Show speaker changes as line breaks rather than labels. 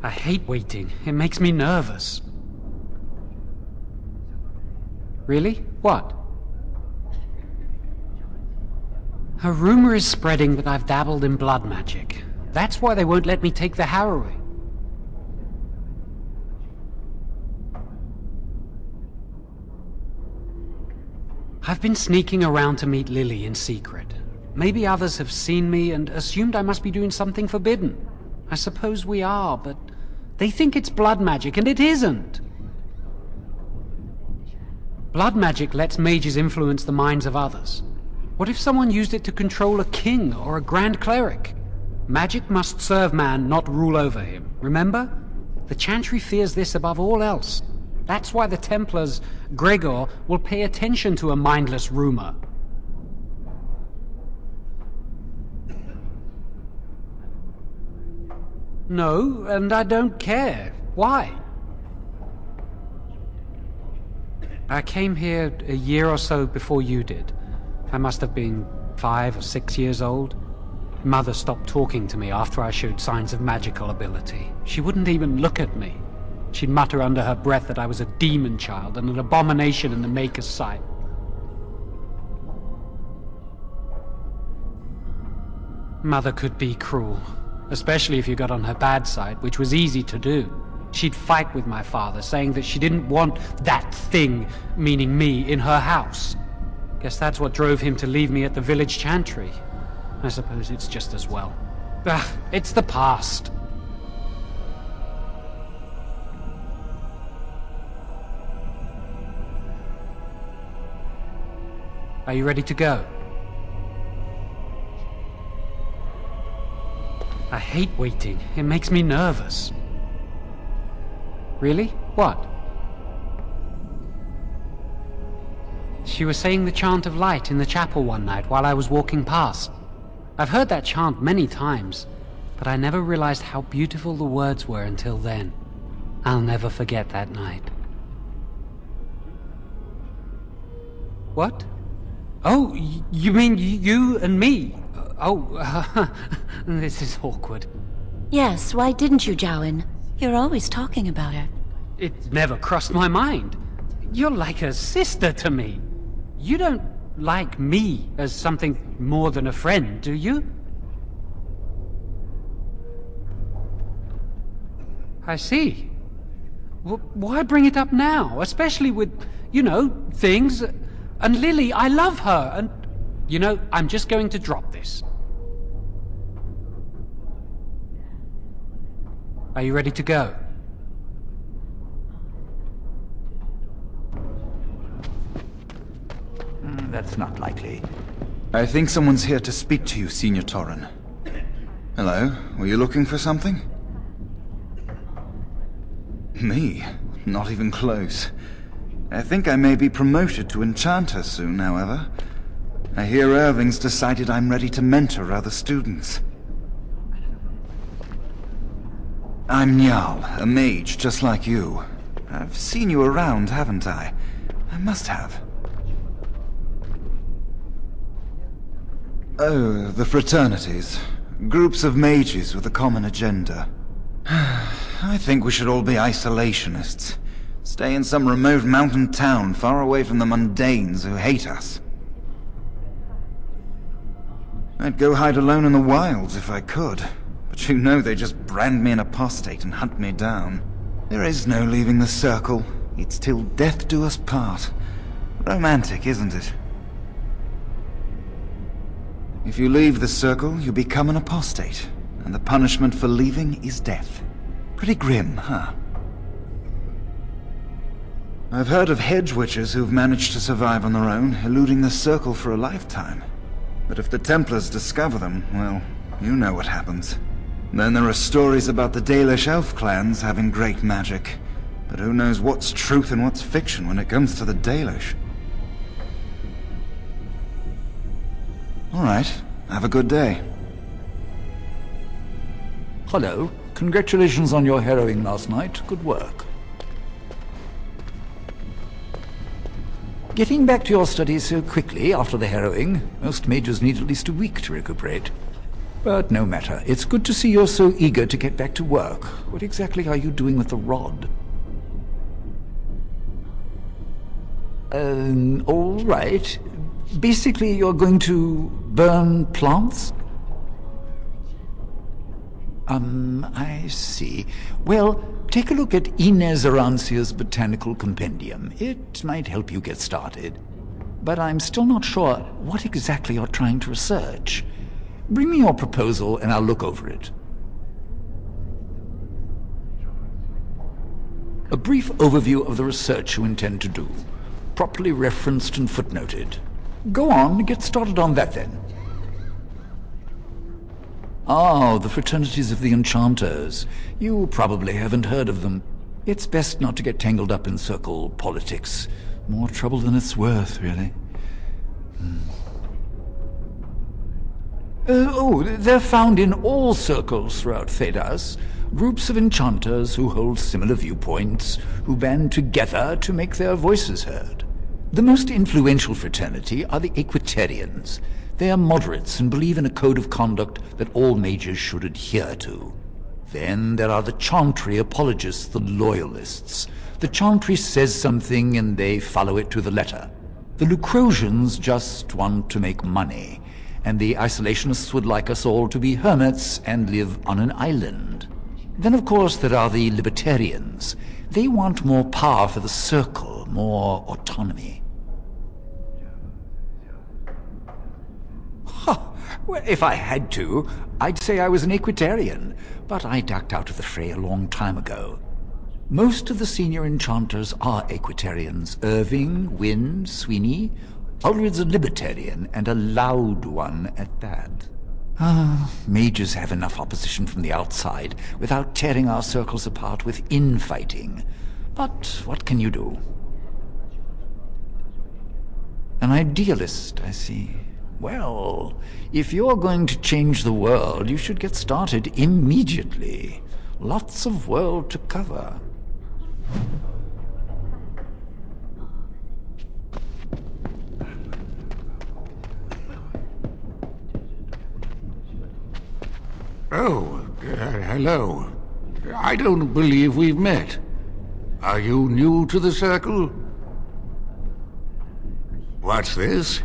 I hate waiting. It makes me nervous. Really? What? A rumor is spreading that I've dabbled in blood magic. That's why they won't let me take the harrowing. I've been sneaking around to meet Lily in secret. Maybe others have seen me and assumed I must be doing something forbidden. I suppose we are, but they think it's blood magic, and it isn't. Blood magic lets mages influence the minds of others. What if someone used it to control a king or a grand cleric? Magic must serve man, not rule over him. Remember? The Chantry fears this above all else. That's why the Templars, Gregor, will pay attention to a mindless rumor. No, and I don't care. Why? I came here a year or so before you did. I must have been 5 or 6 years old. Mother stopped talking to me after I showed signs of magical ability. She wouldn't even look at me. She'd mutter under her breath that I was a demon child and an abomination in the Maker's sight. Mother could be cruel, especially if you got on her bad side, which was easy to do. She'd fight with my father, saying that she didn't want that thing, meaning me, in her house. Guess that's what drove him to leave me at the village chantry. I suppose it's just as well. It's the past. Are you ready to go? I hate waiting. It makes me nervous. Really? What? She was saying the chant of light in the chapel one night while I was walking past. I've heard that chant many times, but I never realized how beautiful the words were until then. I'll never forget that night. What? Oh, you mean you and me? Oh, this is awkward.
Yes, why didn't you, Jowan? You're always talking about her.
It never crossed my mind. You're like a sister to me. You don't like me as something more than a friend, do you? I see. Well, why bring it up now? Especially with, you know, things. And Lily, I love her, and... You know, I'm just going to drop this. Are you ready to go?
That's not likely. I think someone's here to speak to you, Senior Torrin. Hello? Were you looking for something? Me? Not even close. I think I may be promoted to Enchanter soon, however. I hear Irving's decided I'm ready to mentor other students. I'm Njal, a mage just like you. I've seen you around, haven't I? I must have. Oh, the fraternities. Groups of mages with a common agenda. I think we should all be isolationists. Stay in some remote mountain town far away from the mundanes who hate us. I'd go hide alone in the wilds if I could. But you know they just brand me an apostate and hunt me down. There is no leaving the circle. It's till death do us part. Romantic, isn't it? If you leave the circle, you become an apostate, and the punishment for leaving is death. Pretty grim, huh? I've heard of hedge witches who've managed to survive on their own, eluding the circle for a lifetime. But if the Templars discover them, well, you know what happens. Then there are stories about the Dalish elf clans having great magic. But who knows what's truth and what's fiction when it comes to the Dalish? Alright, have a good day.
Hello. Congratulations on your harrowing last night. Good work. Getting back to your studies so quickly after the harrowing, most mages need at least a week to recuperate. But no matter. It's good to see you're so eager to get back to work. What exactly are you doing with the rod? All right. Basically, you're going to burn plants? I see. Well, take a look at Inez Arancia's Botanical Compendium. It might help you get started. But I'm still not sure what exactly you're trying to research. Bring me your proposal and I'll look over it. A brief overview of the research you intend to do. Properly referenced and footnoted. Go on, get started on that then. Ah, the fraternities of the enchanters. You probably haven't heard of them. It's best not to get tangled up in circle politics. More trouble than it's worth, really. They're found in all circles throughout Thedas. Groups of enchanters who hold similar viewpoints, who band together to make their voices heard. The most influential fraternity are the Equitarians. They are moderates and believe in a code of conduct that all mages should adhere to. Then there are the Chantry apologists, the Loyalists. The Chantry says something and they follow it to the letter. The Lucrosians just want to make money, and the Isolationists would like us all to be hermits and live on an island. Then of course there are the Libertarians. They want more power for the Circle, more autonomy. Well, if I had to, I'd say I was an Equitarian, but I ducked out of the fray a long time ago. Most of the Senior Enchanters are Equitarians. Irving, Wynne, Sweeny. Ulrid's a Libertarian, and a loud one at that. Mages have enough opposition from the outside without tearing our circles apart with infighting. But what can you do? An idealist, I see. Well, if you're going to change the world, you should get started immediately. Lots of world to cover.
Oh, hello. I don't believe we've met. Are you new to the Circle? What's this?